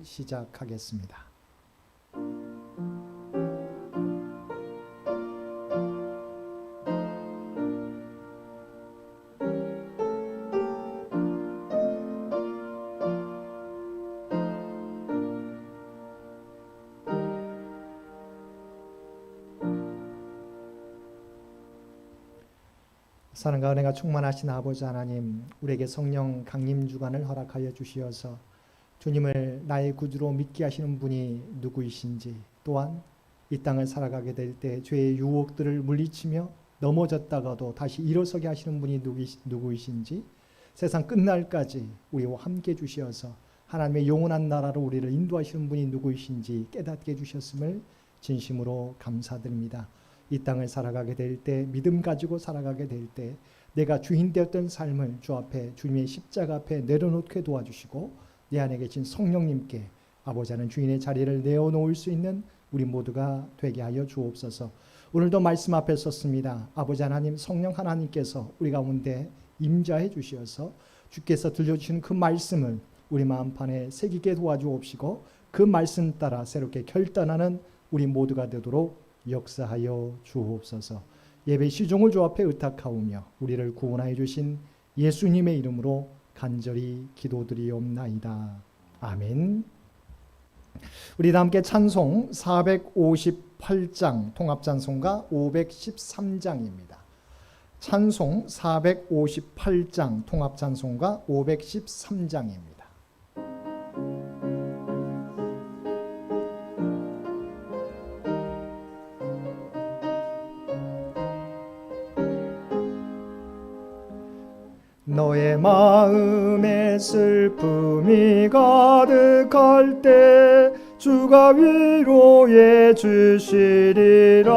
시작하겠습니다. 사랑과 은혜가 충만하신 아버지 하나님, 우리에게 성령 강림 주간을 허락하여 주시어서 주님을 나의 구주로 믿게 하시는 분이 누구이신지, 또한 이 땅을 살아가게 될 때 죄의 유혹들을 물리치며 넘어졌다가도 다시 일어서게 하시는 분이 누구이신지, 세상 끝날까지 우리와 함께 주시어서 하나님의 영원한 나라로 우리를 인도하시는 분이 누구이신지 깨닫게 해주셨음을 진심으로 감사드립니다. 이 땅을 살아가게 될 때, 믿음 가지고 살아가게 될 때 내가 주인 되었던 삶을 주 앞에, 주님의 십자가 앞에 내려놓게 도와주시고, 내 안에 계신 성령님께 아버지 하는 주인의 자리를 내어놓을 수 있는 우리 모두가 되게 하여 주옵소서. 오늘도 말씀 앞에 섰습니다. 아버지 하나님, 성령 하나님께서 우리 가운데 임재해 주시어서 주께서 들려주시는 그 말씀을 우리 마음판에 새기게 도와주옵시고, 그 말씀 따라 새롭게 결단하는 우리 모두가 되도록 역사하여 주옵소서. 예배 시종을 주 앞에 의탁하오며 우리를 구원하여 주신 예수님의 이름으로 간절히 기도드리옵나이다. 아멘. 우리 다 함께 찬송 458장 통합찬송가 513장입니다. 찬송 458장 통합찬송가 513장입니다. 너의 마음에 슬픔이 가득할 때 주가 위로해 주시리라.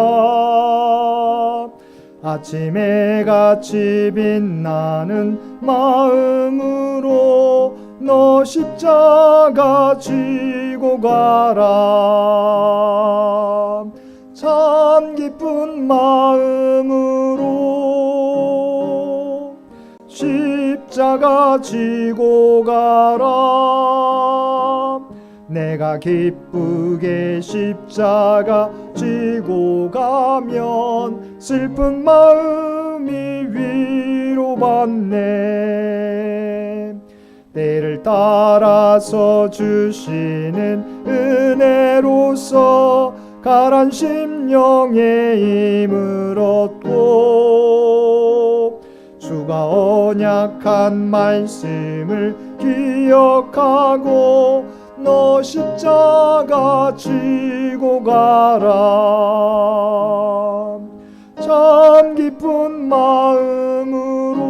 아침에 같이 빛나는 마음으로 너 십자가 지고 가라. 참 기쁜 마음으로 십자가 지고 가라. 내가 기쁘게 십자가 지고 가면 슬픈 마음이 위로받네. 때를 따라서 주시는 은혜로서 가란 심령의 힘을 얻고, 주가 언약한 말씀을 기억하고 너 십자가 지고 가라. 참 기쁜 마음으로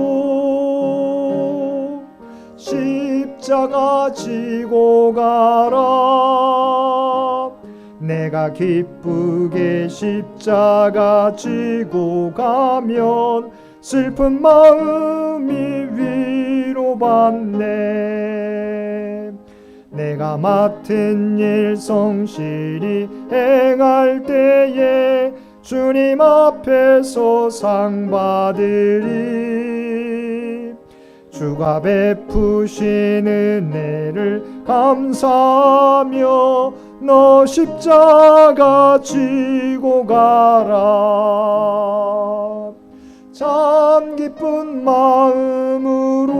십자가 지고 가라. 내가 기쁘게 십자가 지고 가면 슬픈 마음이 위로받네. 내가 맡은 일 성실히 행할 때에 주님 앞에서 상 받으리. 주가 베푸신 은혜를 감사하며 너 십자가 지고 가라. 참 기쁜 마음으로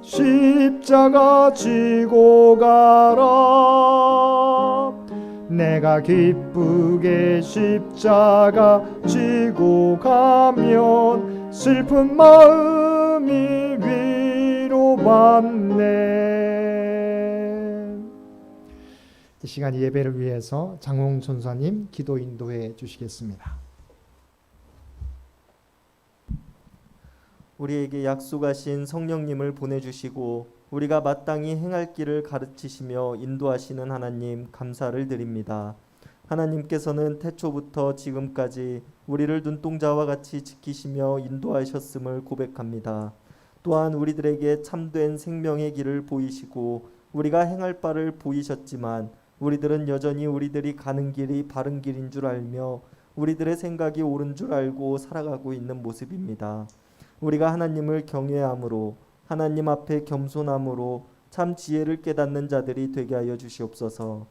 십자가 지고 가라. 내가 기쁘게 십자가 지고 가면 슬픈 마음이 위로받네. 이 시간 예배를 위해서 장홍 전사님 기도 인도해 주시겠습니다. 우리에게 약속하신 성령님을 보내주시고 우리가 마땅히 행할 길을 가르치시며 인도하시는 하나님, 감사를 드립니다. 하나님께서는 태초부터 지금까지 우리를 눈동자와 같이 지키시며 인도하셨음을 고백합니다. 또한 우리들에게 참된 생명의 길을 보이시고 우리가 행할 바를 보이셨지만 우리들은 여전히 우리들이 가는 길이 바른 길인 줄 알며 우리들의 생각이 옳은 줄 알고 살아가고 있는 모습입니다. 우리가 하나님을 경외함으로, 하나님 앞에 겸손함으로 참 지혜를 깨닫는 자들이 되게 하여 주시옵소서.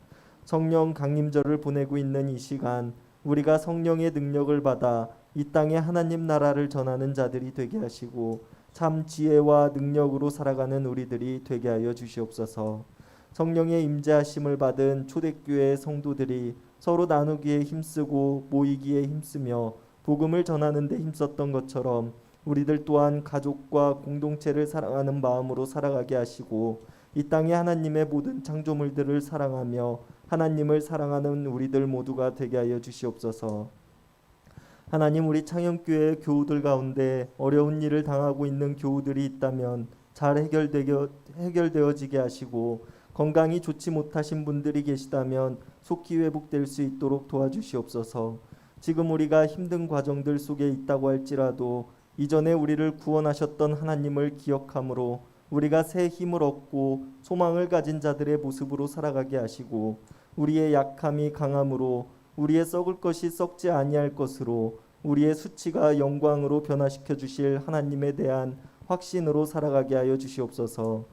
성령 강림절을 보내고 있는 이 시간 우리가 성령의 능력을 받아 이 땅에 하나님 나라를 전하는 자들이 되게 하시고 참 지혜와 능력으로 살아가는 우리들이 되게 하여 주시옵소서. 성령의 임재하심을 받은 초대교회 성도들이 서로 나누기에 힘쓰고 모이기에 힘쓰며 복음을 전하는 데 힘썼던 것처럼 우리들 또한 가족과 공동체를 사랑하는 마음으로 살아가게 하시고 이 땅에 하나님의 모든 창조물들을 사랑하며 하나님을 사랑하는 우리들 모두가 되게 하여 주시옵소서. 하나님, 우리 창현교회 교우들 가운데 어려운 일을 당하고 있는 교우들이 있다면 잘 해결되어지게 하시고 건강이 좋지 못하신 분들이 계시다면 속히 회복될 수 있도록 도와주시옵소서. 지금 우리가 힘든 과정들 속에 있다고 할지라도 이전에 우리를 구원하셨던 하나님을 기억함으로 우리가 새 힘을 얻고 소망을 가진 자들의 모습으로 살아가게 하시고 우리의 약함이 강함으로 우리의 썩을 것이 썩지 아니할 것으로 우리의 수치가 영광으로 변화시켜 주실 하나님에 대한 확신으로 살아가게 하여 주시옵소서.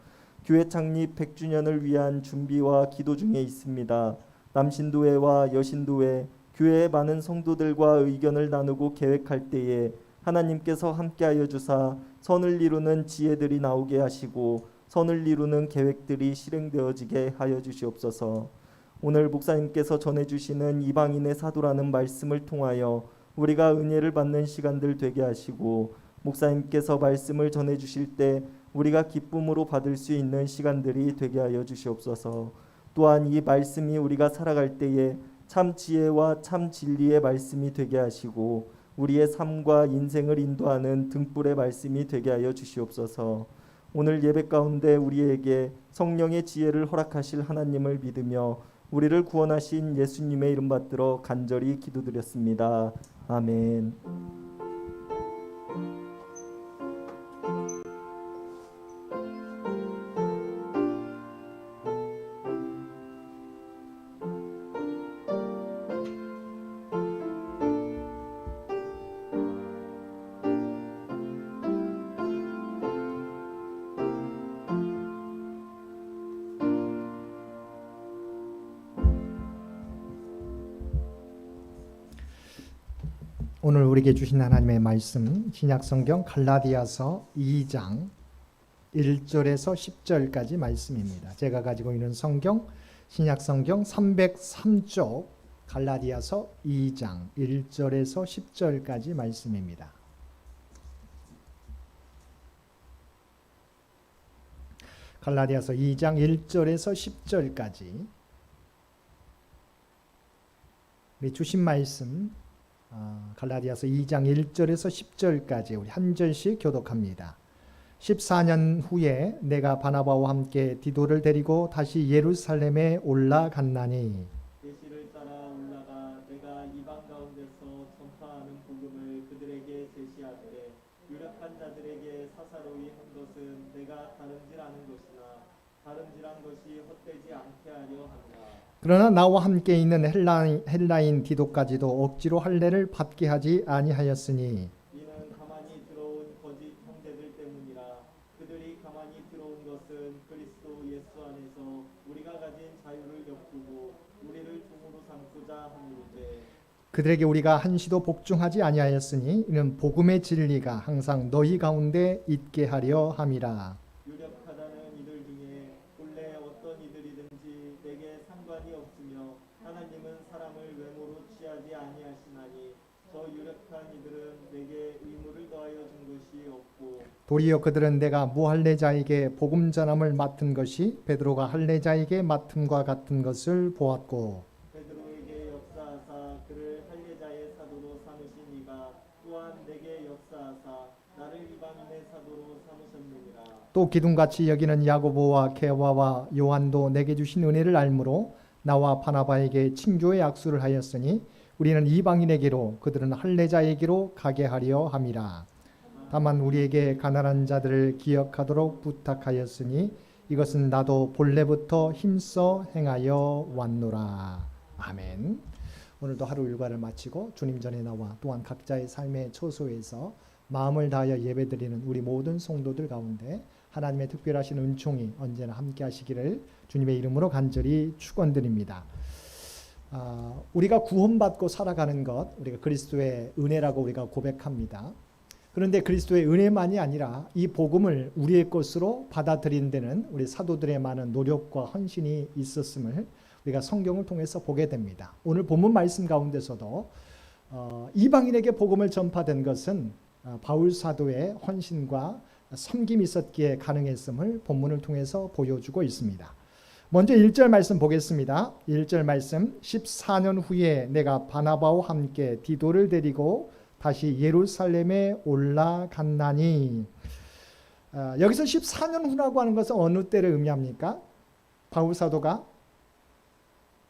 교회 창립 100주년을 위한 준비와 기도 중에 있습니다. 남신도회와 여신도회, 교회의 많은 성도들과 의견을 나누고 계획할 때에 하나님께서 함께하여 주사 선을 이루는 지혜들이 나오게 하시고 선을 이루는 계획들이 실행되어지게 하여 주시옵소서. 오늘 목사님께서 전해주시는 이방인의 사도라는 말씀을 통하여 우리가 은혜를 받는 시간들 되게 하시고 목사님께서 말씀을 전해주실 때 우리가 기쁨으로 받을 수 있는 시간들이 되게 하여 주시옵소서. 또한 이 말씀이 우리가 살아갈 때에 참 지혜와 참 진리의 말씀이 되게 하시고 우리의 삶과 인생을 인도하는 등불의 말씀이 되게 하여 주시옵소서. 오늘 예배 가운데 우리에게 성령의 지혜를 허락하실 하나님을 믿으며 우리를 구원하신 예수님의 이름 받들어 간절히 기도드렸습니다. 아멘. 오늘 우리에게 주신 하나님의 말씀 신약성경 갈라디아서 2장 1절에서 10절까지 말씀입니다. 제가 가지고 있는 성경 신약성경 303쪽 갈라디아서 2장 1절에서 10절까지 말씀입니다. 갈라디아서 2장 1절에서 10절까지 우리 주신 말씀 갈라디아서 2장 1절에서 10절까지 우리 한 절씩 교독합니다. 14년 후에 내가 바나바와 함께 디도를 데리고 다시 예루살렘에 올라갔나니 계시를 따라 올라가 내가 이방 가운데서 전파하는 복음을 그들에게 제시하되 유력한 자들에게 사사로이 한 것은 내가 다름질하는 것이나 다름질한 것이 헛되지 않게 하려 함이라. 그러나 나와 함께 있는 헬라인 디도까지도 억지로 할례를 받게 하지 아니하였으니 이는 가만히 들어온 거짓 형제들 때문이라. 그들이 가만히 들어온 것은 그리스도 예수 안에서 우리가 가진 자유를 엿보고 우리를 종으로 삼고자 함이로되 그들에게 우리가 한시도 복종하지 아니하였으니 이는 복음의 진리가 항상 너희 가운데 있게 하려 함이라. 유력하다는 이들 중에 본래 어떤 이들이든지 내게 상관이 없으며 하나님은 사람을 외모로 취하지 아니하시나니 저 유력한 이들은 내게 의무를 더하여 준 것이 없고 도리어 그들은 내가 무할례자에게 복음 전함을 맡은 것이 베드로가 할례자에게 맡음과 같은 것을 보았고 베드로에게 역사하사 그를 할례자의 사도로 삼으신 이가 또한 내게 역사하사 나를 이방인의 사도로 삼으셨느니라. 또 기둥같이 여기는 야고보와 게와와 요한도 내게 주신 은혜를 알므로 나와 바나바에게 친교의 약수를 하였으니 우리는 이방인에게로 그들은 할례자에게로 가게 하려 함이라. 다만 우리에게 가난한 자들을 기억하도록 부탁하였으니 이것은 나도 본래부터 힘써 행하여 왔노라. 아멘. 오늘도 하루 일과를 마치고 주님 전에 나와 또한 각자의 삶의 처소에서 마음을 다하여 예배드리는 우리 모든 성도들 가운데 하나님의 특별하신 은총이 언제나 함께 하시기를 주님의 이름으로 간절히 축원드립니다. 우리가 구원받고 살아가는 것, 우리가 그리스도의 은혜라고 우리가 고백합니다. 그런데 그리스도의 은혜만이 아니라 이 복음을 우리의 것으로 받아들이는 데는 우리 사도들의 많은 노력과 헌신이 있었음을 우리가 성경을 통해서 보게 됩니다. 오늘 본문 말씀 가운데서도 이방인에게 복음을 전파된 것은 바울 사도의 헌신과 섬김이 있었기에 가능했음을 본문을 통해서 보여주고 있습니다. 먼저 1절 말씀 보겠습니다. 1절 말씀, 14년 후에 내가 바나바와 함께 디도를 데리고 다시 예루살렘에 올라갔나니. 여기서 14년 후라고 하는 것은 어느 때를 의미합니까? 바울 사도가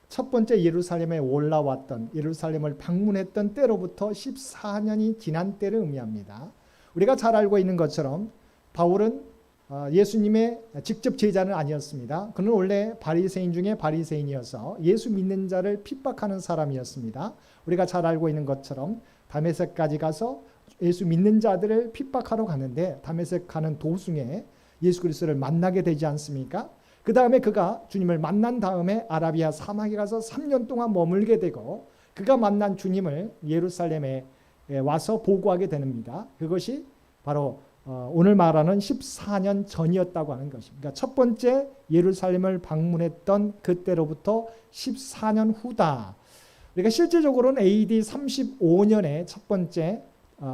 첫 번째 예루살렘에 올라왔던, 예루살렘을 방문했던 때로부터 14년이 지난 때를 의미합니다. 우리가 잘 알고 있는 것처럼 바울은 예수님의 직접 제자는 아니었습니다. 그는 원래 바리새인 중에 바리새인이어서 예수 믿는 자를 핍박하는 사람이었습니다. 우리가 잘 알고 있는 것처럼 다메섹까지 가서 예수 믿는 자들을 핍박하러 가는데 다메섹 가는 도중에 예수 그리스도를 만나게 되지 않습니까? 그 다음에 그가 주님을 만난 다음에 아라비아 사막에 가서 3년 동안 머물게 되고 그가 만난 주님을 예루살렘에 와서 보고하게 됩니다. 그것이 바로 오늘 말하는 14년 전이었다고 하는 것입니다. 그러니까 첫 번째 예루살렘을 방문했던 그때로부터 14년 후다. 그러니까 실제적으로는 AD 35년에 첫 번째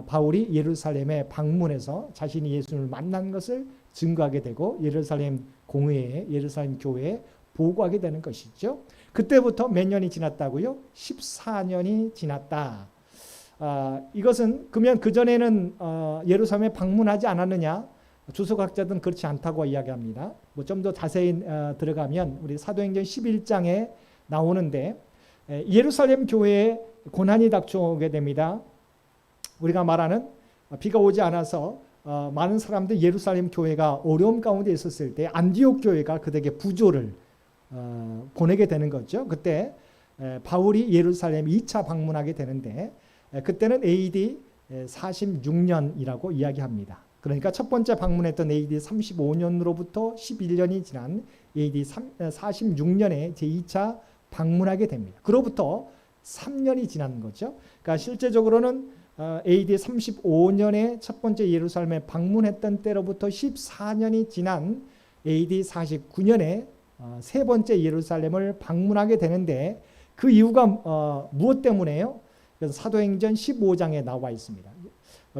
바울이 예루살렘에 방문해서 자신이 예수님을 만난 것을 증거하게 되고 예루살렘 공회에, 예루살렘 교회에 보고하게 되는 것이죠. 그때부터 몇 년이 지났다고요? 14년이 지났다. 이것은 그러면 그전에는 예루살렘에 방문하지 않았느냐? 주석학자들은 그렇지 않다고 이야기합니다. 좀 더 자세히 들어가면 우리 사도행전 11장에 나오는데 예루살렘 교회에 고난이 닥쳐오게 됩니다. 우리가 말하는 비가 오지 않아서 많은 사람들 예루살렘 교회가 어려움 가운데 있었을 때 안디옥 교회가 그들에게 부조를 보내게 되는 거죠. 그때 바울이 예루살렘 2차 방문하게 되는데 그때는 AD 46년이라고 이야기합니다. 그러니까 첫 번째 방문했던 AD 35년으로부터 11년이 지난 AD 46년에 제2차 방문하게 됩니다. 그로부터 3년이 지난 거죠. 그러니까 실제적으로는 AD 35년에 첫 번째 예루살렘에 방문했던 때로부터 14년이 지난 AD 49년에 세 번째 예루살렘을 방문하게 되는데 그 이유가 무엇 때문에요? 그래서 사도행전 15장에 나와 있습니다.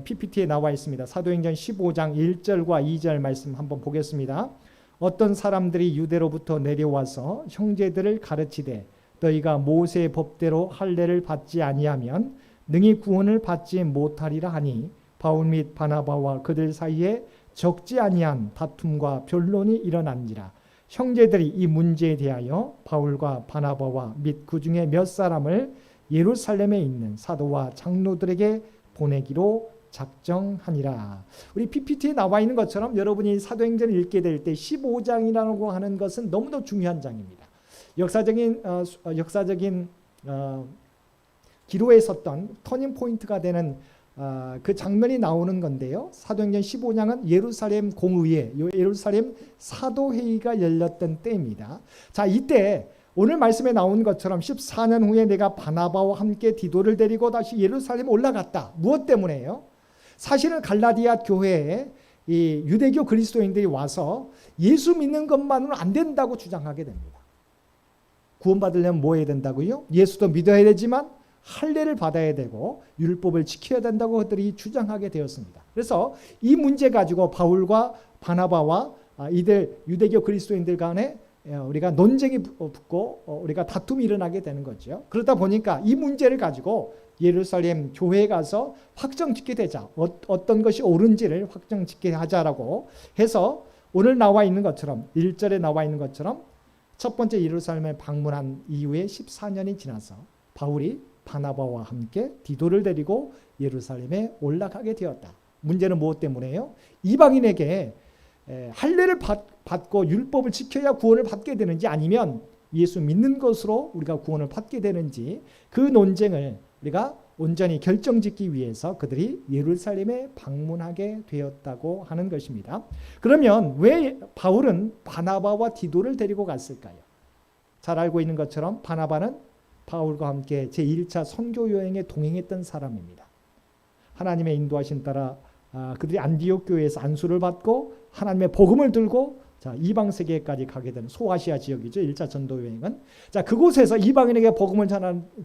PPT에 나와 있습니다. 사도행전 15장 1절과 2절 말씀 한번 보겠습니다. 어떤 사람들이 유대로부터 내려와서 형제들을 가르치되 너희가 모세의 법대로 할례를 받지 아니하면 능히 구원을 받지 못하리라 하니 바울 및 바나바와 그들 사이에 적지 아니한 다툼과 변론이 일어난지라. 형제들이 이 문제에 대하여 바울과 바나바와 및 그 중에 몇 사람을 예루살렘에 있는 사도와 장로들에게 보내기로 작정하니라. 우리 PPT에 나와 있는 것처럼 여러분이 사도행전을 읽게 될 때 15장이라고 하는 것은 너무도 중요한 장입니다. 역사적인 기로에 섰던 터닝 포인트가 되는 그 장면이 나오는 건데요. 사도행전 15장은 예루살렘 공의회, 예루살렘 사도회의가 열렸던 때입니다. 자, 이때 오늘 말씀에 나온 것처럼 14년 후에 내가 바나바와 함께 디도를 데리고 다시 예루살렘에 올라갔다. 무엇 때문에요? 사실은 갈라디아 교회에 이 유대교 그리스도인들이 와서 예수 믿는 것만으로는 안 된다고 주장하게 됩니다. 구원받으려면 뭐 해야 된다고요? 예수도 믿어야 되지만 할례를 받아야 되고 율법을 지켜야 된다고 그들이 주장하게 되었습니다. 그래서 이 문제 가지고 바울과 바나바와 이들 유대교 그리스도인들 간에 우리가 논쟁이 붙고 우리가 다툼이 일어나게 되는 거죠. 그러다 보니까 이 문제를 가지고 예루살렘 교회에 가서 확정짓게 되자. 어떤 것이 옳은지를 확정짓게 하자라고 해서 오늘 나와 있는 것처럼 1절에 나와 있는 것처럼 첫 번째 예루살렘에 방문한 이후에 14년이 지나서 바울이 바나바와 함께 디도를 데리고 예루살렘에 올라가게 되었다. 문제는 무엇 때문에요? 이방인에게 할례를 받고 율법을 지켜야 구원을 받게 되는지 아니면 예수 믿는 것으로 우리가 구원을 받게 되는지 그 논쟁을 우리가 온전히 결정짓기 위해서 그들이 예루살렘에 방문하게 되었다고 하는 것입니다. 그러면 왜 바울은 바나바와 디도를 데리고 갔을까요? 잘 알고 있는 것처럼 바나바는 바울과 함께 제1차 선교 여행에 동행했던 사람입니다. 하나님의 인도하신 따라 그들이 안디옥 교회에서 안수를 받고 하나님의 복음을 들고 이방 세계까지 가게 되는 소아시아 지역이죠. 1차 전도 여행은. 그곳에서 이방인에게 복음을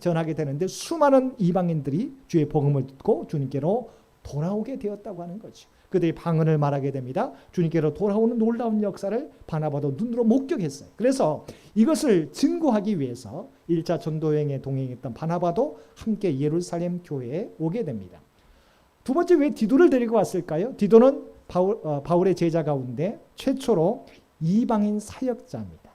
전하게 되는데 수많은 이방인들이 주의 복음을 듣고 주님께로 돌아오게 되었다고 하는 거죠. 그들이 방언을 말하게 됩니다. 주님께로 돌아오는 놀라운 역사를 바나바도 눈으로 목격했어요. 그래서 이것을 증거하기 위해서 1차 전도 여행에 동행했던 바나바도 함께 예루살렘 교회에 오게 됩니다. 두 번째, 왜 디도를 데리고 왔을까요? 디도는 바울의 제자 가운데 최초로 이방인 사역자입니다.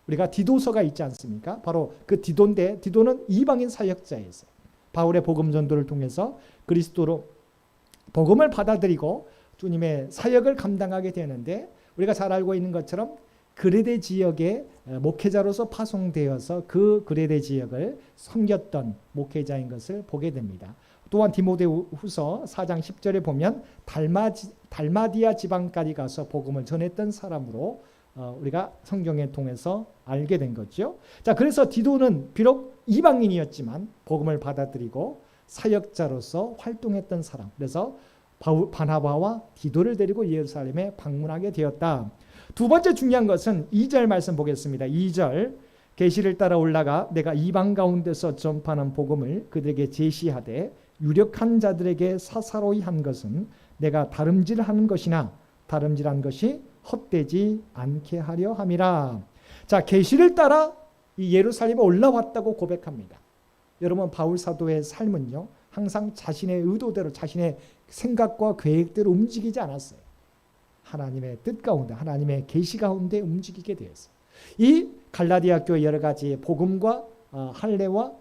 우리가 디도서가 있지 않습니까? 바로 그 디도인데 디도는 이방인 사역자였어요. 바울의 복음 전도를 통해서 그리스도로 복음을 받아들이고 주님의 사역을 감당하게 되는데 우리가 잘 알고 있는 것처럼 그레데 지역에 목회자로서 파송되어서 그 그레데 지역을 섬겼던 목회자인 것을 보게 됩니다. 또한 디모데후서 4장 10절에 보면 달마디아 지방까지 가서 복음을 전했던 사람으로 우리가 성경에 통해서 알게 된 거죠. 그래서 디도는 비록 이방인이었지만 복음을 받아들이고 사역자로서 활동했던 사람. 그래서 바나바와 디도를 데리고 예루살렘에 방문하게 되었다. 두 번째 중요한 것은 2절 말씀 보겠습니다. 2절 계시를 따라 올라가 내가 이방 가운데서 전파하는 복음을 그들에게 제시하되 유력한 자들에게 사사로이 한 것은 내가 다름질하는 것이나 다름질한 것이 헛되지 않게 하려 함이라. 계시를 따라 이 예루살렘에 올라왔다고 고백합니다. 여러분, 바울 사도의 삶은요 항상 자신의 의도대로 자신의 생각과 계획대로 움직이지 않았어요. 하나님의 뜻 가운데 하나님의 계시 가운데 움직이게 되었어요. 이 갈라디아 교회 여러 가지 복음과 할례와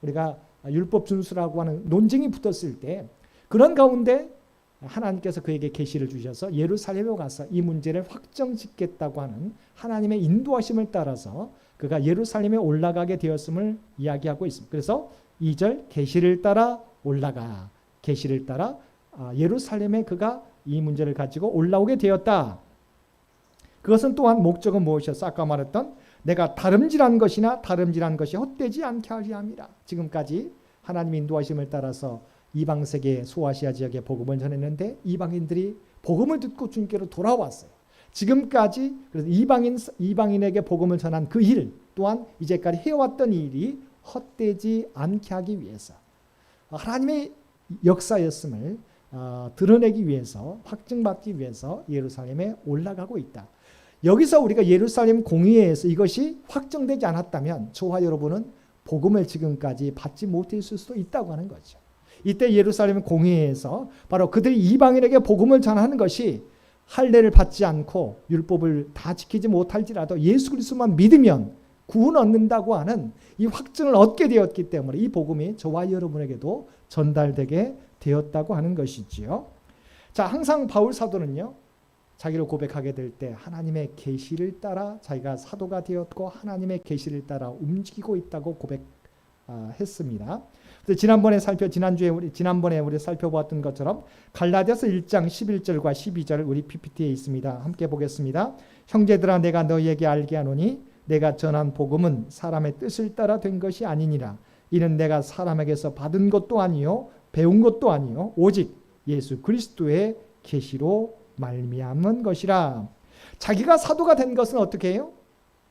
우리가 율법 준수라고 하는 논쟁이 붙었을 때 그런 가운데 하나님께서 그에게 계시를 주셔서 예루살렘에 가서 이 문제를 확정짓겠다고 하는 하나님의 인도하심을 따라서 그가 예루살렘에 올라가게 되었음을 이야기하고 있습니다. 그래서 2절 계시를 따라 올라가 계시를 따라 예루살렘에 그가 이 문제를 가지고 올라오게 되었다. 그것은 또한 목적은 무엇이었어? 아까 말했던 내가 다름질한 것이나 다름질한 것이 헛되지 않게 하려 함이라. 지금까지 하나님의 인도하심을 따라서 이방 세계 소아시아 지역에 복음을 전했는데 이방인들이 복음을 듣고 주님께로 돌아왔어요. 지금까지 그래서 이방인에게 복음을 전한 그 일 또한 이제까지 해왔던 일이 헛되지 않게 하기 위해서 하나님의 역사였음을 드러내기 위해서 확증받기 위해서 예루살렘에 올라가고 있다. 여기서 우리가 예루살렘 공의회에서 이것이 확정되지 않았다면 저와 여러분은 복음을 지금까지 받지 못했을 수도 있다고 하는 거죠. 이때 예루살렘 공의회에서 바로 그들이 이방인에게 복음을 전하는 것이 할례를 받지 않고 율법을 다 지키지 못할지라도 예수 그리스도만 믿으면 구원 얻는다고 하는 이 확증을 얻게 되었기 때문에 이 복음이 저와 여러분에게도 전달되게 되었다고 하는 것이지요. 항상 바울 사도는요. 자기를 고백하게 될 때 하나님의 계시를 따라 자기가 사도가 되었고 하나님의 계시를 따라 움직이고 있다고 고백했습니다. 지난번에 우리 살펴보았던 것처럼 갈라디아서 1장 11절과 12절 우리 PPT에 있습니다. 함께 보겠습니다. 형제들아 내가 너희에게 알게 하노니 내가 전한 복음은 사람의 뜻을 따라 된 것이 아니니라. 이는 내가 사람에게서 받은 것도 아니요 배운 것도 아니요 오직 예수 그리스도의 계시로 말미암은 것이라. 자기가 사도가 된 것은 어떻게 해요?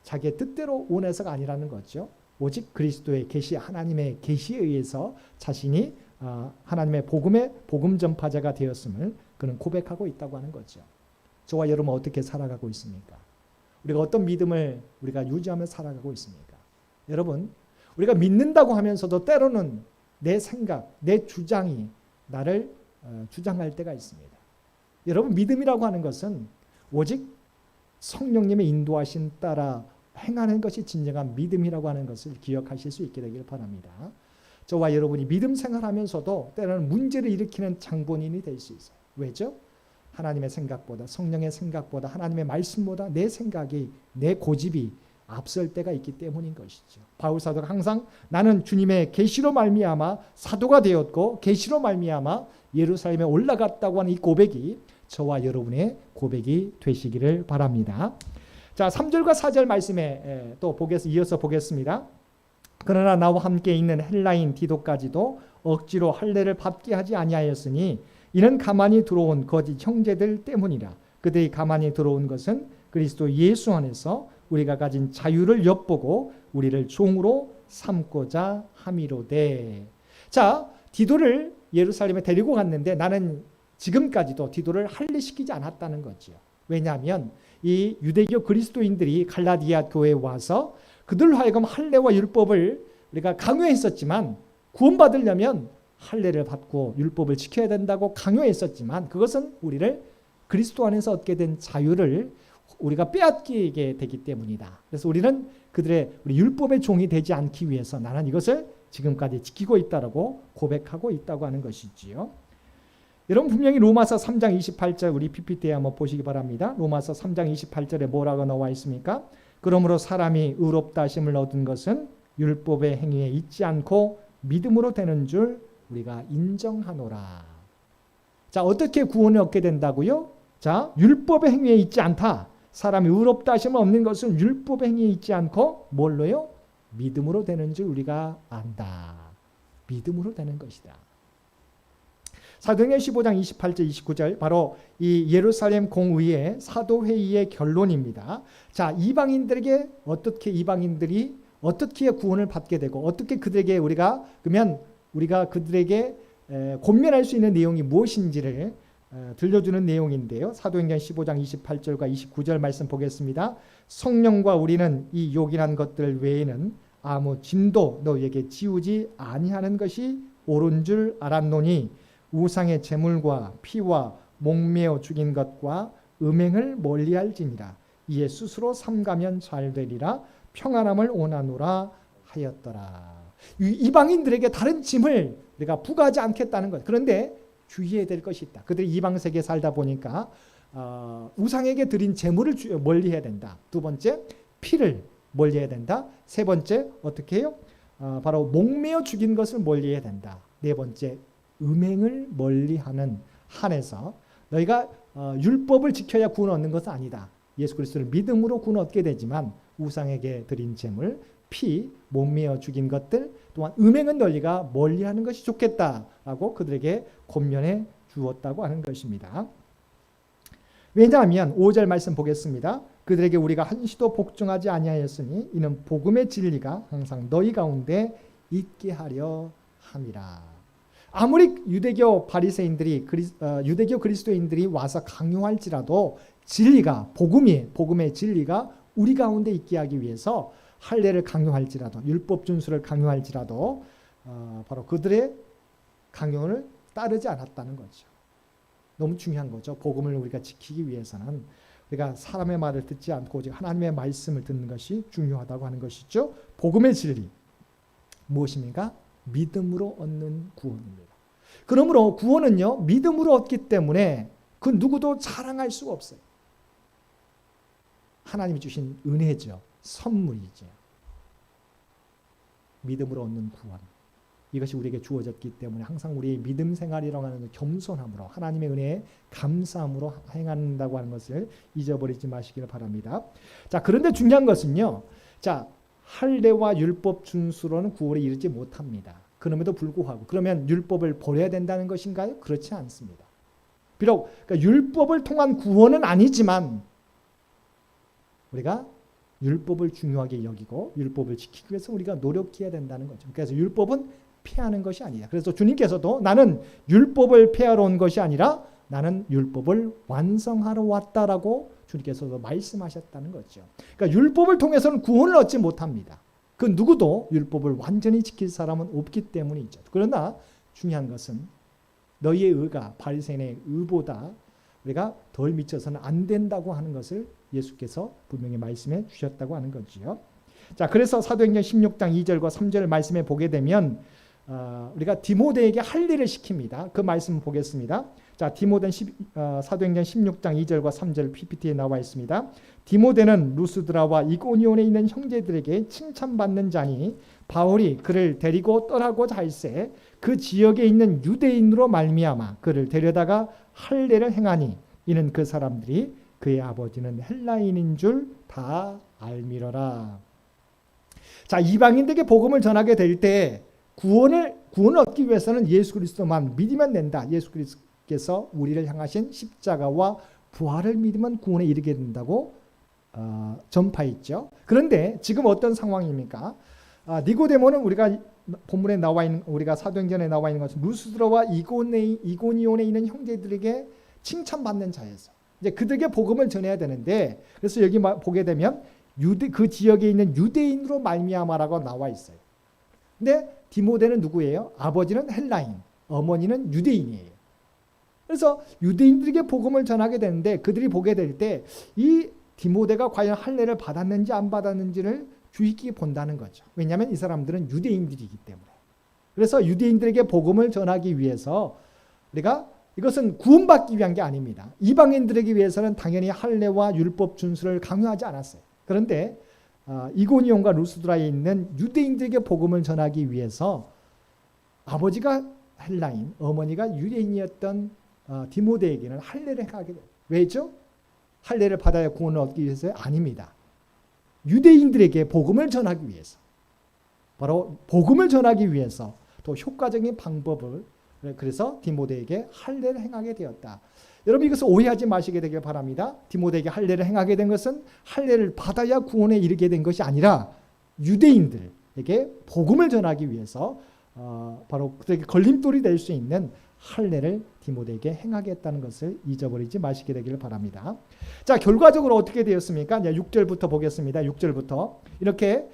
자기의 뜻대로 원해서가 아니라는 거죠. 오직 그리스도의 계시, 하나님의 계시에 의해서 자신이 하나님의 복음 전파자가 되었음을 그는 고백하고 있다고 하는 거죠. 저와 여러분 어떻게 살아가고 있습니까? 우리가 어떤 믿음을 우리가 유지하며 살아가고 있습니까? 여러분, 우리가 믿는다고 하면서도 때로는 내 생각, 내 주장이 나를 주장할 때가 있습니다. 여러분, 믿음이라고 하는 것은 오직 성령님의 인도하심 따라 행하는 것이 진정한 믿음이라고 하는 것을 기억하실 수 있게 되길 바랍니다. 저와 여러분이 믿음 생활하면서도 때로는 문제를 일으키는 장본인이 될 수 있어요. 왜죠? 하나님의 생각보다 성령의 생각보다 하나님의 말씀보다 내 생각이 내 고집이 앞설 때가 있기 때문인 것이죠. 바울 사도가 항상 나는 주님의 계시로 말미암아 사도가 되었고 계시로 말미암아 예루살렘에 올라갔다고 하는 이 고백이 저와 여러분의 고백이 되시기를 바랍니다. 자, 3절과 4절 말씀에 또 이어서 보겠습니다. 그러나 나와 함께 있는 헬라인 디도까지도 억지로 할례를 받게 하지 아니하였으니 이는 가만히 들어온 거짓 형제들 때문이라. 그들이 가만히 들어온 것은 그리스도 예수 안에서 우리가 가진 자유를 엿보고 우리를 종으로 삼고자 함이로되. 자, 디도를 예루살렘에 데리고 갔는데 나는 지금까지도 디도를 할례시키지 않았다는 거죠. 왜냐하면 이 유대교 그리스도인들이 갈라디아 교회에 와서 그들로 하여금 할례와 율법을 우리가 강요했었지만 구원받으려면 할례를 받고 율법을 지켜야 된다고 강요했었지만 그것은 우리를 그리스도 안에서 얻게 된 자유를 우리가 빼앗기게 되기 때문이다. 그래서 우리는 우리 율법의 종이 되지 않기 위해서 나는 이것을 지금까지 지키고 있다라고 고백하고 있다고 하는 것이지요. 여러분 분명히 로마서 3장 28절 우리 PPT에 한번 보시기 바랍니다. 로마서 3장 28절에 뭐라고 나와 있습니까? 그러므로 사람이 의롭다 하심을 얻은 것은 율법의 행위에 있지 않고 믿음으로 되는 줄 우리가 인정하노라. 자, 어떻게 구원을 얻게 된다고요? 자, 율법의 행위에 있지 않다. 사람이 의롭다 하심을 얻는 것은 율법의 행위에 있지 않고 뭘로요? 믿음으로 되는 줄 우리가 안다. 믿음으로 되는 것이다. 사도행전 15장 28절 29절 바로 이 예루살렘 공의회 사도회의의 결론입니다. 자, 이방인들이 어떻게 구원을 받게 되고 어떻게 그들에게 우리가 그들에게 권면할 수 있는 내용이 무엇인지를 들려주는 내용인데요. 사도행전 15장 28절과 29절 말씀 보겠습니다. 성령과 우리는 이 요긴한 것들 외에는 아무 짐도 너희에게 지우지 아니하는 것이 옳은 줄 알았노니 우상의 제물과 피와 목매어 죽인 것과 음행을 멀리할지니라. 이에 스스로 삼가면 잘 되리라. 평안함을 원하노라 하였더라. 이방인들에게 다른 짐을 내가 부과하지 않겠다는 것. 그런데 주의해야 될 것이 있다. 그들이 이방 세계에 살다 보니까 우상에게 드린 제물을 멀리해야 된다. 두 번째, 피를 멀리해야 된다. 세 번째, 어떻게 해요? 바로 목매어 죽인 것을 멀리해야 된다. 네 번째, 음행을 멀리하는 한에서 너희가 율법을 지켜야 구원 얻는 것은 아니다. 예수 그리스도를 믿음으로 구원 얻게 되지만 우상에게 드린 제물, 피, 목매어 죽인 것들 또한 음행은 너희가 멀리하는 것이 좋겠다라고 그들에게 권면해 주었다고 하는 것입니다. 왜냐하면 5절 말씀 보겠습니다. 그들에게 우리가 한시도 복종하지 아니하였으니 이는 복음의 진리가 항상 너희 가운데 있게 하려 함이라. 아무리 유대교 바리새인들이 유대교 그리스도인들이 와서 강요할지라도 진리가 복음의 진리가 우리 가운데 있게 하기 위해서 할례를 강요할지라도 율법 준수를 강요할지라도 바로 그들의 강요를 따르지 않았다는 거죠. 너무 중요한 거죠. 복음을 우리가 지키기 위해서는 우리가 사람의 말을 듣지 않고 오직 하나님의 말씀을 듣는 것이 중요하다고 하는 것이죠. 복음의 진리 무엇입니까? 믿음으로 얻는 구원입니다. 그러므로 구원은요 믿음으로 얻기 때문에 그 누구도 자랑할 수가 없어요. 하나님이 주신 은혜죠. 선물이죠. 믿음으로 얻는 구원. 이것이 우리에게 주어졌기 때문에 항상 우리의 믿음 생활이라고 하는 겸손함으로 하나님의 은혜에 감사함으로 행한다고 하는 것을 잊어버리지 마시기를 바랍니다. 자, 그런데 중요한 것은요. 자, 할례와 율법 준수로는 구원에 이르지 못합니다. 그럼에도 불구하고 그러면 율법을 버려야 된다는 것인가요? 그렇지 않습니다. 비록 그러니까 율법을 통한 구원은 아니지만 우리가 율법을 중요하게 여기고 율법을 지키기 위해서 우리가 노력해야 된다는 거죠. 그래서 율법은 폐하는 것이 아니다. 그래서 주님께서도 나는 율법을 폐하러 온 것이 아니라 나는 율법을 완성하러 왔다라고 주님께서도 말씀하셨다는 거죠. 그러니까 율법을 통해서는 구원을 얻지 못합니다. 그 누구도 율법을 완전히 지킬 사람은 없기 때문이죠. 그러나 중요한 것은 너희의 의가 바리새인의 의보다 우리가 덜 미쳐서는 안 된다고 하는 것을 예수께서 분명히 말씀해 주셨다고 하는 거지요. 자, 그래서 사도행전 16장 2절과 3절을 말씀해 보게 되면 우리가 디모데에게 할례를 시킵니다. 그 말씀 보겠습니다. 자, 사도행전 16장 2절과 3절 PPT에 나와 있습니다. 디모데는 루스드라와 이고니온에 있는 형제들에게 칭찬받는 자니 바울이 그를 데리고 떠나고자 할새 그 지역에 있는 유대인으로 말미암아 그를 데려다가 할례를 행하니 이는 그 사람들이 그의 아버지는 헬라인인 줄 다 알미러라. 자, 이방인들에게 복음을 전하게 될 때 구원을 얻기 위해서는 예수 그리스도만 믿으면 된다. 예수 그리스도께서 우리를 향하신 십자가와 부활을 믿으면 구원에 이르게 된다고 전파했죠. 그런데 지금 어떤 상황입니까? 니고데모는 우리가 본문에 나와 있는, 우리가 사도행전에 나와 있는 것은 루스드라와 이고니온에 있는 형제들에게 칭찬받는 자였어. 이제 그들에게 복음을 전해야 되는데, 그래서 여기 보게 되면 그 지역에 있는 유대인으로 말미암아라고 나와 있어요. 근데 디모데는 누구예요? 아버지는 헬라인, 어머니는 유대인이에요. 그래서 유대인들에게 복음을 전하게 되는데 그들이 보게 될 때 이 디모데가 과연 할례를 받았는지 안 받았는지를 주의 깊게 본다는 거죠. 왜냐하면 이 사람들은 유대인들이기 때문에. 그래서 유대인들에게 복음을 전하기 위해서 우리가 이것은 구원받기 위한 게 아닙니다. 이방인들에게 위해서는 당연히 할례와 율법 준수를 강요하지 않았어요. 그런데 이고니온과 루스드라에 있는 유대인들에게 복음을 전하기 위해서 아버지가 헬라인, 어머니가 유대인이었던 디모데에게는 할례를 하게 돼요. 왜죠? 할례를 받아야 구원을 얻기 위해서요? 아닙니다. 유대인들에게 복음을 전하기 위해서, 바로 복음을 전하기 위해서 또 효과적인 방법을, 그래서 디모데에게 할례를 행하게 되었다. 여러분 이것을 오해하지 마시게 되길 바랍니다. 디모데에게 할례를 행하게 된 것은 할례를 받아야 구원에 이르게 된 것이 아니라 유대인들에게 복음을 전하기 위해서 바로 그들에게 걸림돌이 될 수 있는 할례를 디모데에게 행하게 했다는 것을 잊어버리지 마시게 되기를 바랍니다. 자, 결과적으로 어떻게 되었습니까? 6절부터 보겠습니다. 6절부터 이렇게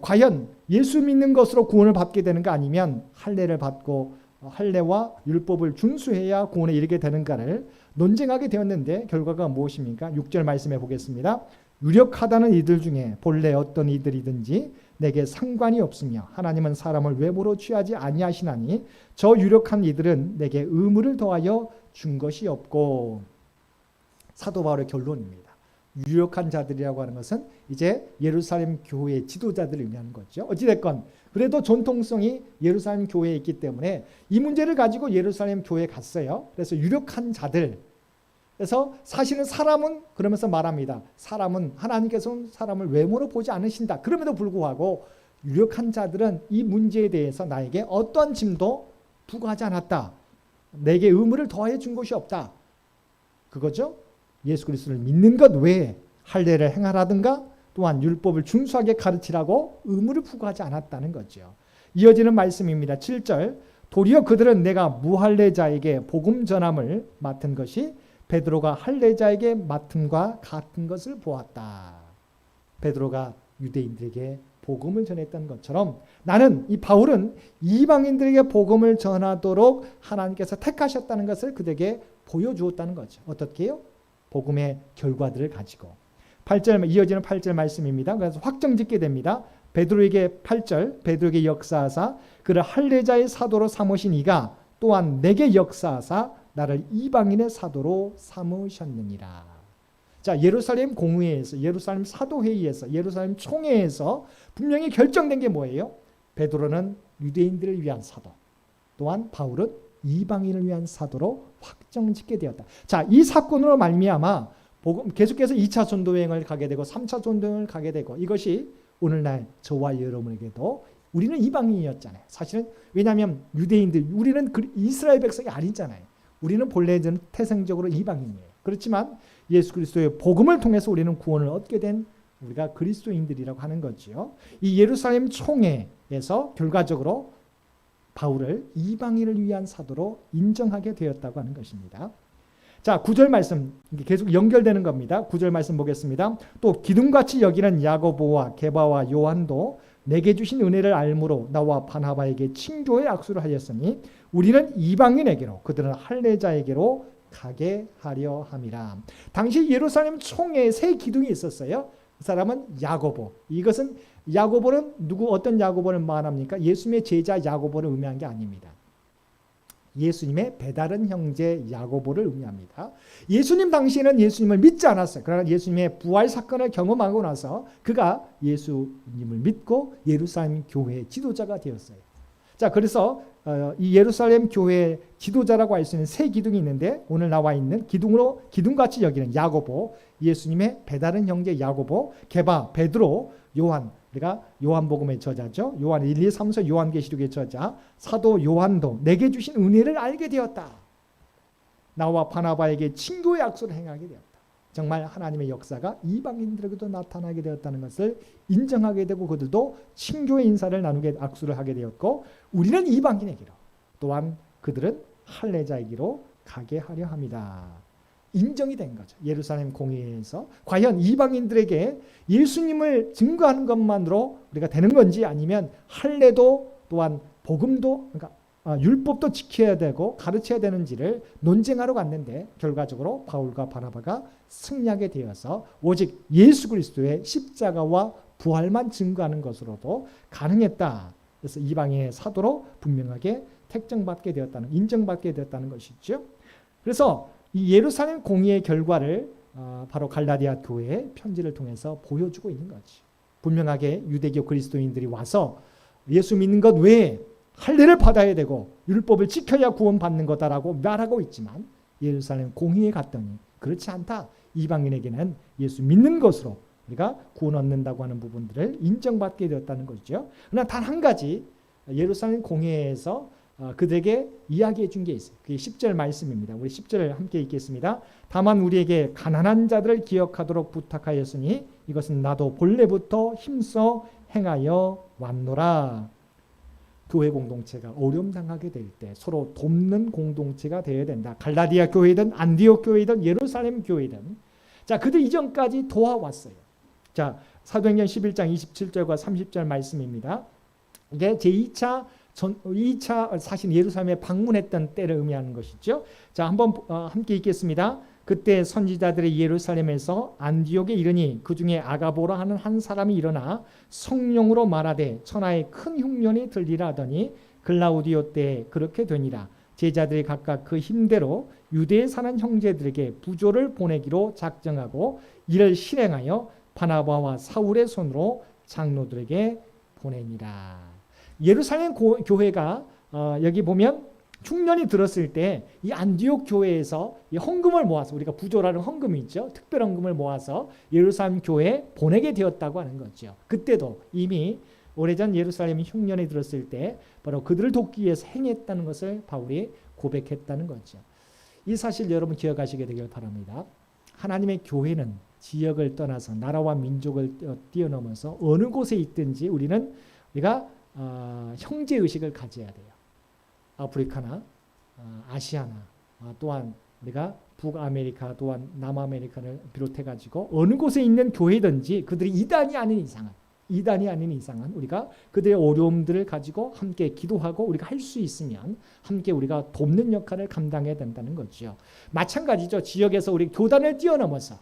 과연 예수 믿는 것으로 구원을 받게 되는가 아니면 할례를 받고 할례와 율법을 준수해야 구원에 이르게 되는가를 논쟁하게 되었는데 결과가 무엇입니까? 6절 말씀해 보겠습니다. 유력하다는 이들 중에 본래 어떤 이들이든지 내게 상관이 없으며 하나님은 사람을 외모로 취하지 아니하시나니 저 유력한 이들은 내게 의무를 더하여 준 것이 없고. 사도 바울의 결론입니다. 유력한 자들이라고 하는 것은 이제 예루살렘 교회의 지도자들을 의미하는 거죠. 어찌됐건 그래도 전통성이 예루살렘 교회에 있기 때문에 이 문제를 가지고 예루살렘 교회에 갔어요. 그래서 유력한 자들, 그래서 사실은 사람은 그러면서 말합니다. 사람은 하나님께서는 사람을 외모로 보지 않으신다. 그럼에도 불구하고 유력한 자들은 이 문제에 대해서 나에게 어떠한 짐도 부과하지 않았다. 내게 의무를 더해 준 것이 없다. 그거죠. 예수 그리스도를 믿는 것 외에 할례를 행하라든가 또한 율법을 준수하게 가르치라고 의무를 부과하지 않았다는 거죠. 이어지는 말씀입니다. 7절 도리어 그들은 내가 무할례자에게 복음 전함을 맡은 것이 베드로가 할례자에게 맡음과 같은 것을 보았다. 베드로가 유대인들에게 복음을 전했던 것처럼 나는, 이 바울은 이방인들에게 복음을 전하도록 하나님께서 택하셨다는 것을 그들에게 보여주었다는 거죠. 어떻게 해요? 복음의 결과들을 가지고. 8절, 이어지는 8절 말씀입니다. 그래서 확정짓게 됩니다. 베드로에게 8절, 베드로에게 역사하사 그를 할례자의 사도로 삼으신 이가 또한 내게 역사하사 나를 이방인의 사도로 삼으셨느니라. 자, 예루살렘 공회에서, 예루살렘 사도회의에서, 예루살렘 총회에서 분명히 결정된 게 뭐예요? 베드로는 유대인들을 위한 사도, 또한 바울은 이방인을 위한 사도로 확정짓게 되었다. 자, 이 사건으로 말미암아 계속해서 2차 전도여행을 가게 되고 3차 전도여행을 가게 되고, 이것이 오늘날 저와 여러분에게도, 우리는 이방인이었잖아요. 사실은 왜냐하면 유대인들, 우리는 이스라엘 백성이 아니잖아요. 우리는 본래는 태생적으로 이방인이에요. 그렇지만 예수 그리스도의 복음을 통해서 우리는 구원을 얻게 된 우리가 그리스도인들이라고 하는 거죠. 이 예루살렘 총회에서 결과적으로 바울을 이방인을 위한 사도로 인정하게 되었다고 하는 것입니다. 자, 9절 말씀 계속 연결되는 겁니다. 9절 말씀 보겠습니다. 또 기둥같이 여기는 야고보와 게바와 요한도 내게 주신 은혜를 알므로 나와 바나바에게 친교의 악수를 하였으니 우리는 이방인에게로 그들은 할례자에게로 가게 하려 함이라. 당시 예루살렘 총회에 세 기둥이 있었어요. 그 사람은 야고보. 이것은 야고보는 어떤 야고보를 말합니까? 예수님의 제자 야고보를 의미한 게 아닙니다. 예수님의 배다른 형제 야고보를 의미합니다. 예수님 당시에는 예수님을 믿지 않았어요. 그러나 예수님의 부활 사건을 경험하고 나서 그가 예수님을 믿고 예루살렘 교회의 지도자가 되었어요. 자, 그래서 이 예루살렘 교회의 지도자라고 할 수 있는 세 기둥이 있는데 오늘 나와 있는 기둥같이 여기는 야고보, 예수님의 배다른 형제 야고보, 게바, 베드로, 요한, 우리가 요한복음의 저자죠. 요한 1, 2, 3, 4 요한계시록의 저자 사도 요한도 내게 주신 은혜를 알게 되었다. 나와 바나바에게 친교의 약속을 행하게 되었다. 정말 하나님의 역사가 이방인들에게도 나타나게 되었다는 것을 인정하게 되고 그들도 친교의 인사를 나누게 악수를 하게 되었고 우리는 이방인에게로 또한 그들은 할례자에게로 가게 하려 합니다. 인정이 된 거죠. 예루살렘 공회에서 과연 이방인들에게 예수님을 증거하는 것만으로 우리가 되는 건지 아니면 할례도 또한 복음도 그러니까 율법도 지켜야 되고 가르쳐야 되는지를 논쟁하러 갔는데 결과적으로 바울과 바나바가 승리하게 되어서 오직 예수 그리스도의 십자가와 부활만 증거하는 것으로도 가능했다. 그래서 이방인의 사도로 분명하게 택정받게 되었다는 인정받게 되었다는 것이죠. 그래서 이 예루살렘 공의의 결과를 바로 갈라디아 교회의 편지를 통해서 보여주고 있는 거지. 분명하게 유대교 그리스도인들이 와서 예수 믿는 것 외에 할례를 받아야 되고 율법을 지켜야 구원받는 거다라고 말하고 있지만 예루살렘 공의에 갔더니 그렇지 않다. 이방인에게는 예수 믿는 것으로 우리가 구원 얻는다고 하는 부분들을 인정받게 되었다는 것이죠. 그러나 단 한 가지 예루살렘 공회에서 그들에게 이야기해 준 게 있어요. 그게 10절 말씀입니다. 우리 10절을 함께 읽겠습니다. 다만 우리에게 가난한 자들을 기억하도록 부탁하였으니 이것은 나도 본래부터 힘써 행하여 왔노라. 교회 공동체가 어려움 당하게 될 때 서로 돕는 공동체가 되어야 된다. 갈라디아 교회든 안디옥 교회든 예루살렘 교회든 자 그들 이전까지 도와왔어요. 자 사도행전 11장 27절과 30절 말씀입니다. 이게 제2차 사실 예루살렘에 방문했던 때를 의미하는 것이죠. 자, 한번 함께 읽겠습니다. 그때 선지자들이 예루살렘에서 안디옥에 이르니 그 중에 아가보라 하는 한 사람이 일어나 성령으로 말하되 천하에 큰 흉년이 들리라 하더니 글라우디오 때 그렇게 되니라. 제자들이 각각 그 힘대로 유대에 사는 형제들에게 부조를 보내기로 작정하고 이를 실행하여 바나바와 사울의 손으로 장로들에게 보내니라. 예루살렘 교회가 여기 보면 흉년이 들었을 때 이 안디옥 교회에서 이 헌금을 모아서 우리가 부조라는 헌금이 있죠. 특별 헌금을 모아서 예루살렘 교회에 보내게 되었다고 하는 거죠. 그때도 이미 오래전 예루살렘이 흉년이 들었을 때 바로 그들을 돕기 위해서 행했다는 것을 바울이 고백했다는 거죠. 이 사실 여러분 기억하시게 되길 바랍니다. 하나님의 교회는 지역을 떠나서 나라와 민족을 뛰어넘어서 어느 곳에 있든지 우리가 형제의식을 가져야 돼요. 아프리카나 아시아나 또한 우리가 북아메리카 또한 남아메리카를 비롯해가지고 어느 곳에 있는 교회든지 그들이 이단이 아닌 이상은 우리가 그들의 어려움들을 가지고 함께 기도하고 우리가 할 수 있으면 함께 우리가 돕는 역할을 감당해야 된다는 거죠. 마찬가지죠. 지역에서 우리 교단을 뛰어넘어서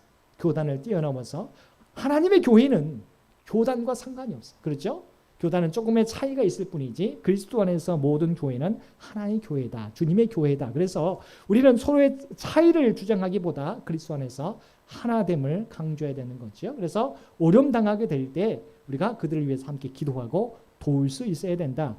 하나님의 교회는 교단과 상관이 없어요. 그렇죠? 교단은 조금의 차이가 있을 뿐이지 그리스도 안에서 모든 교회는 하나님의 교회다. 주님의 교회다. 그래서 우리는 서로의 차이를 주장하기보다 그리스도 안에서 하나됨을 강조해야 되는 거죠. 그래서 어려움 당하게 될 때 우리가 그들을 위해서 함께 기도하고 도울 수 있어야 된다.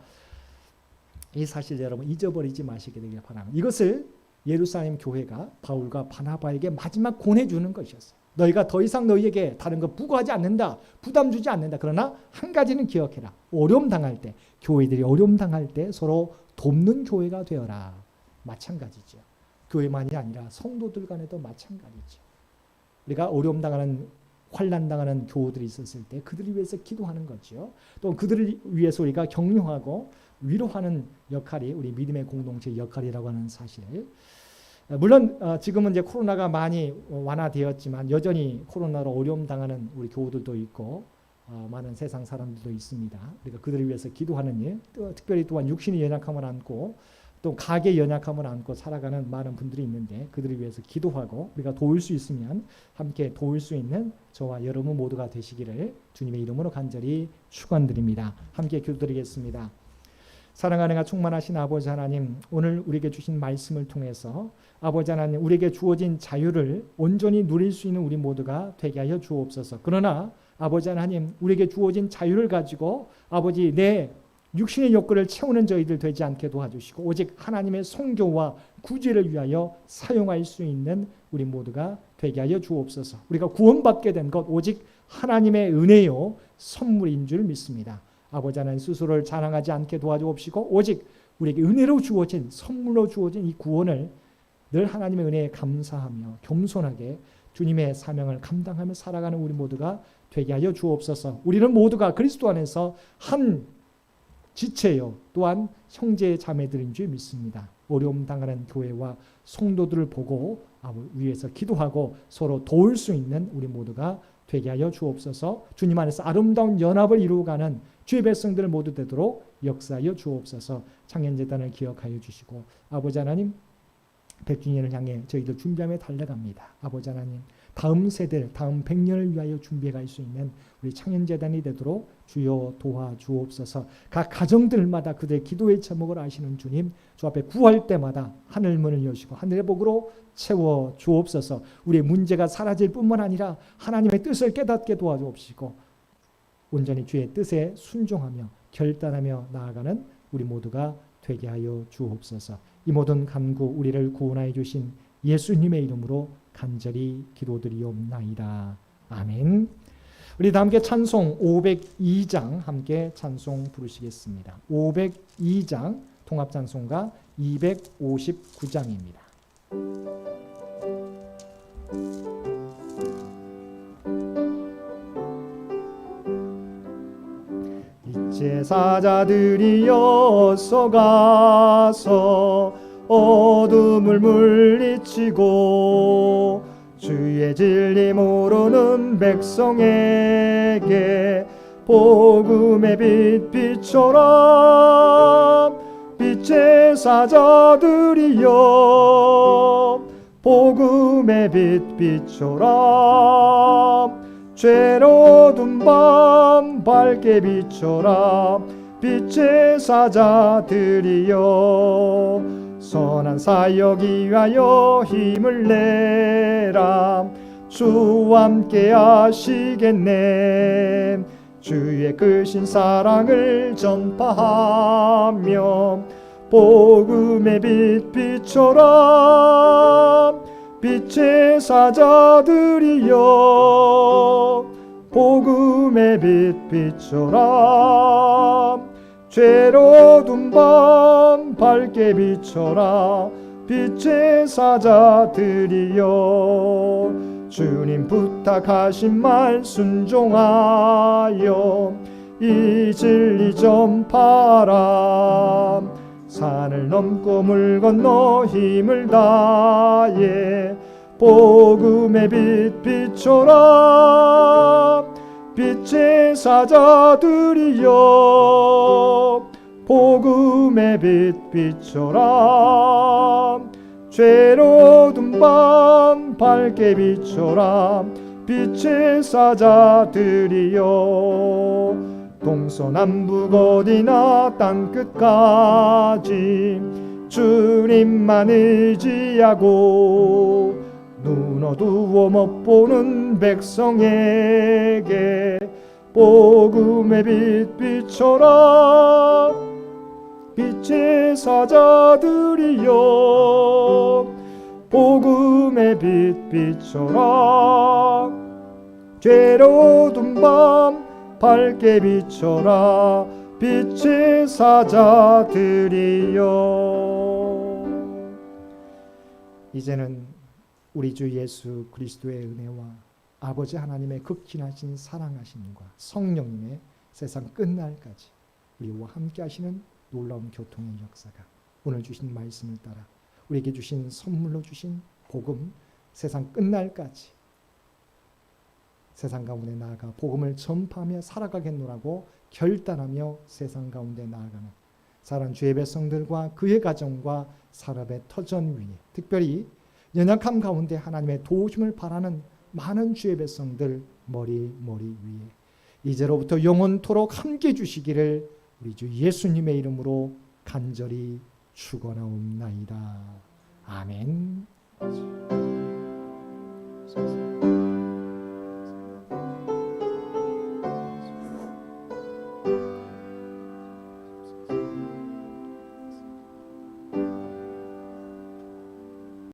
이 사실 여러분 잊어버리지 마시게 되길 바랍니다. 이것을 예루살렘 교회가 바울과 바나바에게 마지막 권해주는 것이었어요. 너희가 더 이상 너희에게 다른 거 부과하지 않는다. 부담 주지 않는다. 그러나 한 가지는 기억해라. 어려움 당할 때 교회들이 어려움 당할 때 서로 돕는 교회가 되어라. 마찬가지죠. 교회만이 아니라 성도들 간에도 마찬가지죠. 우리가 어려움 당하는 환난 당하는 교우들이 있었을 때 그들을 위해서 기도하는 거죠. 또 그들을 위해서 우리가 격려하고 위로하는 역할이 우리 믿음의 공동체의 역할이라고 하는 사실. 물론 지금은 이제 코로나가 많이 완화되었지만 여전히 코로나로 어려움 당하는 우리 교우들도 있고 많은 세상 사람들도 있습니다. 우리가 그들을 위해서 기도하는 일, 또 특별히 또한 육신의 연약함을 안고 또 가계의 연약함을 안고 살아가는 많은 분들이 있는데 그들을 위해서 기도하고 우리가 도울 수 있으면 함께 도울 수 있는 저와 여러분 모두가 되시기를 주님의 이름으로 간절히 축원드립니다. 함께 기도드리겠습니다. 사랑하는 충만하신 아버지 하나님, 오늘 우리에게 주신 말씀을 통해서 아버지 하나님, 우리에게 주어진 자유를 온전히 누릴 수 있는 우리 모두가 되게 하여 주옵소서. 그러나 아버지 하나님, 우리에게 주어진 자유를 가지고 아버지 내 육신의 욕구를 채우는 저희들 되지 않게 도와주시고 오직 하나님의 성교와 구제를 위하여 사용할 수 있는 우리 모두가 되게 하여 주옵소서. 우리가 구원받게 된 것 오직 하나님의 은혜요 선물인 줄 믿습니다. 아버지 하나님, 스스로를 자랑하지 않게 도와주옵시고 오직 우리에게 은혜로 주어진, 선물로 주어진 이 구원을 늘 하나님의 은혜에 감사하며 겸손하게 주님의 사명을 감당하며 살아가는 우리 모두가 되게 하여 주옵소서. 우리는 모두가 그리스도 안에서 한 지체요 또한 형제 자매들인 줄 믿습니다. 어려움 당하는 교회와 성도들을 보고 위에서 기도하고 서로 도울 수 있는 우리 모두가 되게 하여 주옵소서. 주님 안에서 아름다운 연합을 이루어가는 주의 백성들 모두 되도록 역사하여 주옵소서. 창년재단을 기억하여 주시고 아버지 하나님, 100주년을 향해 저희들 준비하며 달려갑니다. 아버지 하나님, 다음 세대, 다음 100년을 위하여 준비해 갈 수 있는 우리 창년재단이 되도록 주여 도와주옵소서. 각 가정들마다 그들의 기도의 제목을 아시는 주님, 주 앞에 구할 때마다 하늘 문을 여시고 하늘의 복으로 채워 주옵소서. 우리의 문제가 사라질 뿐만 아니라 하나님의 뜻을 깨닫게 도와주옵시고 온전히 주의 뜻에 순종하며 결단하며 나아가는 우리 모두가 되게 하여 주옵소서. 이 모든 간구 우리를 구원하여 주신 예수님의 이름으로 간절히 기도드리옵나이다. 아멘. 우리 다 함께 찬송 502장 함께 찬송 부르시겠습니다. 502장 통합찬송가 259장입니다. 제사자들이어서 가서 어둠을 물리치고 주의 진리 모르는 백성에게 복음의 빛 비춰라. 빛의 사자들이여 복음의 빛 비춰라. 죄로운 밤 밝게 비춰라. 빛의 사자들이여 선한 사역 위하여 힘을 내라. 주와 함께 하시겠네. 주의 크신 사랑을 전파하며 복음의 빛 비춰라. 빛의 사자들이여 복음의 빛 비춰라. 죄로운 밤 밝게 비춰라. 빛의 사자들이여 주님 부탁하신 말 순종하여 이 진리 전파라. 산을 넘고 물 건너 힘을 다해 복음의 빛 비춰라. 빛의 사자들이여 복음의 빛 비춰라. 죄로운 밤 밝게 비춰라. 빛의 사자들이여 동서남북 어디나 땅끝까지 주님만 의지하고 눈 어두워 못 보는 백성에게 복음의 빛 비춰라. 빛의 사자들이여 복음의 빛 비춰라. 죄로운 밤 밝게 비춰라. 빛의 사자들이여. 이제는 우리 주 예수 그리스도의 은혜와 아버지 하나님의 극진하신 사랑하심과 성령님의 세상 끝날까지 우리와 함께 하시는 놀라운 교통의 역사가 오늘 주신 말씀을 따라 우리에게 주신 선물로 주신 복음 세상 끝날까지 세상 가운데 나아가 복음을 전파하며 살아가겠노라고 결단하며 세상 가운데 나아가는 사랑 주의 백성들과 그의 가정과 산업의 터전 위에 특별히 연약함 가운데 하나님의 도우심을 바라는 많은 주의 백성들 머리 위에 이제로부터 영원토록 함께 주시기를 우리 주 예수님의 이름으로 간절히 축원하옵나이다. 아멘.